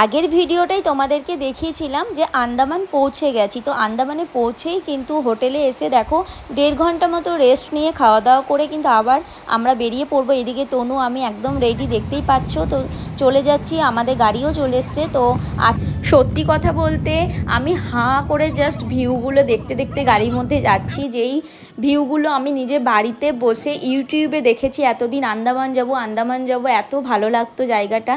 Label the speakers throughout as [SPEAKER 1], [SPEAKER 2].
[SPEAKER 1] আগের ভিডিওটাই তোমাদেরকে দেখিয়েছিলাম যে আন্দামান পৌঁছে গেছি। তো আন্দামানে পৌঁছেই কিন্তু হোটেলে এসে দেখো 1.5 ঘন্টা মতো রেস্ট নিয়ে খাওয়া দাওয়া করে কিন্তু আবার আমরা বেরিয়ে পড়বো। এদিকে তনু আমি একদম রেডি, দেখতেই পাচ্ছ। তো চলে যাচ্ছি, আমাদের গাড়িও চলে এসছে। তো সত্যি কথা বলতে আমি হাঁ করে জাস্ট ভিউগুলো দেখতে দেখতে গাড়ির মধ্যে যাচ্ছি। যেই ভিউগুলো আমি নিজে বাড়িতে বসে ইউটিউবে দেখেছি এতদিন, আন্দামান যাব, এত ভালো লাগতো জায়গাটা।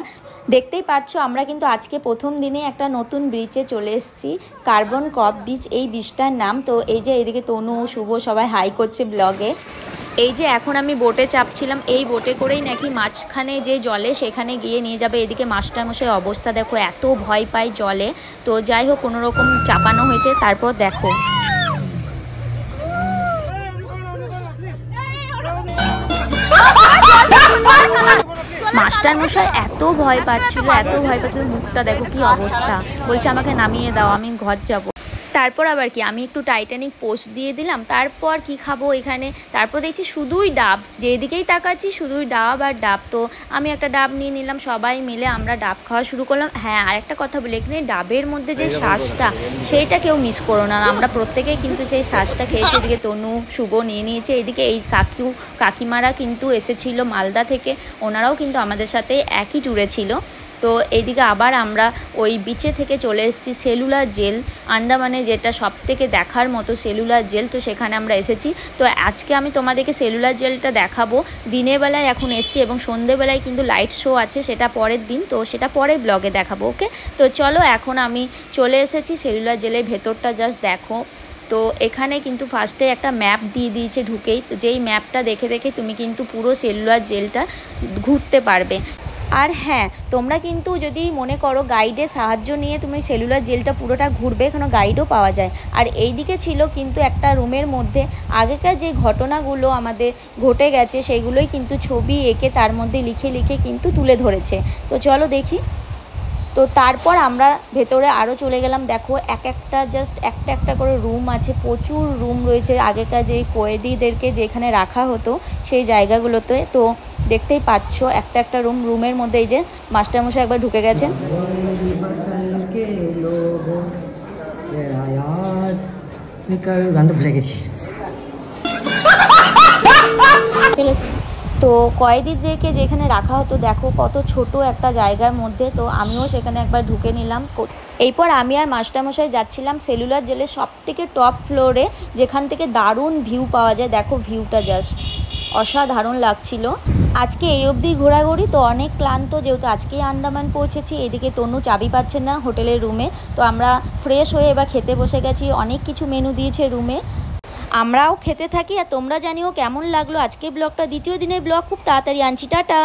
[SPEAKER 1] দেখতেই পাচ্ছ আমরা কিন্তু আজকে প্রথম দিনে একটা নতুন ব্রিজে চলে এসেছি, কার্বন ক্রপ ব্রিজ এই ব্রিজটার নাম। তো এই যে এদিকে তনু, শুভ সবাই হাই করছে ব্লগে। এই যে এখন আমি বোটে চাপছিলাম, এই বোটে করেই নাকি মাঝখানে যে জলে সেখানে গিয়ে নিয়ে যাবে। এদিকে মাস্টারমশাই অবস্থা দেখো, এত ভয় পায় জলে। তো যাই হোক কোনোরকম চাপানো হয়েছে। তারপর দেখো মাস্টারমশাই এত ভয় পাচ্ছিল, মুখটা দেখো কি অবস্থা। বলছে আমাকে নামিয়ে দাও, আমি ঘর যাব। তারপর আবার কি আমি একটু টাইটানিক পোস্ট দিয়ে দিলাম। তারপর কি খাবো এখানে, তারপর দেখছি শুধুই ডাব, যেদিকেই তাকাচ্ছি শুধুই ডাব আর ডাব। তো আমি একটা ডাব নিয়ে নিলাম, সবাই মিলে আমরা ডাব খাওয়া শুরু করলাম। হ্যাঁ, আর একটা কথা বলি, এখানে ডাবের মধ্যে যে শ্বাসটা, সেইটা কেউ মিস করো না। আমরা প্রত্যেকেই কিন্তু সেই শ্বাসটা খেয়েছি। এদিকে তনু, শুভ নিয়ে নিয়েছে। এদিকে এই কাকিমারা কিন্তু এসেছিল মালদা থেকে, ওনারাও কিন্তু আমাদের সাথে একই ট্যুরে ছিল। তো এইদিকে আবার আমরা ওই বিচে থেকে চলে এসেছি সেলুলার জেল, আন্দামানে যেটা সব থেকে দেখার মতো সেলুলার জেল। তো সেখানে আমরা এসেছি। তো আজকে আমি তোমাদেরকে সেলুলার জেলটা দেখাবো। দিনের বেলায় এখন এসেছি এবং সন্ধ্যেবেলায় কিন্তু লাইট শো আছে, সেটা পরের দিন। তো সেটা পরের ব্লগে দেখাবো, ওকে। তো চলো এখন আমি চলে এসেছি সেলুলার জেলের ভেতরটা, জাস্ট দেখো। তো এখানে কিন্তু ফার্স্টে একটা ম্যাপ দিয়ে দিয়েছে ঢুকেই। তো যেই ম্যাপটা দেখে দেখে তুমি কিন্তু পুরো সেলুলার জেলটা ঘুরতে পারবে। আর হ্যাঁ, তোমরা কিন্তু যদি মনে করো গাইডের সাহায্য নিয়ে তুমি সেলুলার জেলটা পুরোটা ঘুরবে, এখানে গাইডও পাওয়া যায়। আর এই দিকে ছিল কিন্তু একটা রুমের মধ্যে আগেকার যে ঘটনাগুলো আমাদের ঘটে গেছে সেইগুলোই কিন্তু ছবি এঁকে তার মধ্যে লিখে লিখে কিন্তু তুলে ধরেছে। তো চলো দেখি। তো তারপর আমরা ভেতরে আরও চলে গেলাম। দেখো জাস্ট একটা একটা করে রুম আছে, প্রচুর রুম রয়েছে আগেকার যে কয়েদিদেরকে যেখানে রাখা হতো সেই জায়গাগুলোতে। তো দেখতেই পাচ্ছ একটা একটা রুমের মধ্যে এই যে মাস্টারমশাই একবার ঢুকে গেছেন। তো কয়েদিদেরকে যেখানে রাখা হতো দেখো কত ছোট একটা জায়গার মধ্যে। তো আমিও সেখানে একবার ঢুকে নিলাম। এরপর আমি আর মাস্টারমশাই যাচ্ছিলাম সেলুলার জেলের সব থেকে টপ ফ্লোরে, যেখান থেকে দারুণ ভিউ পাওয়া যায়। দেখো ভিউটা জাস্ট অসাধারণ লাগছিল। আজকে এই অবধি ঘোরাঘুরি, তো অনেক ক্লান্ত, যেহেতু আজকেই আন্দামান পৌঁছেছি। এদিকে তনু চাবি পাচ্ছে না হোটেলের রুমে। তো আমরা ফ্রেশ হয়ে এবার খেতে বসে গেছি। অনেক কিছু মেনু দিয়েছে রুমে, আমরাও খেতে থাকি। আর তোমরা জানিও কেমন লাগলো আজকে ব্লগটা। দ্বিতীয় দিনের ব্লগ খুব তাড়াতাড়ি আনছি, টাটা।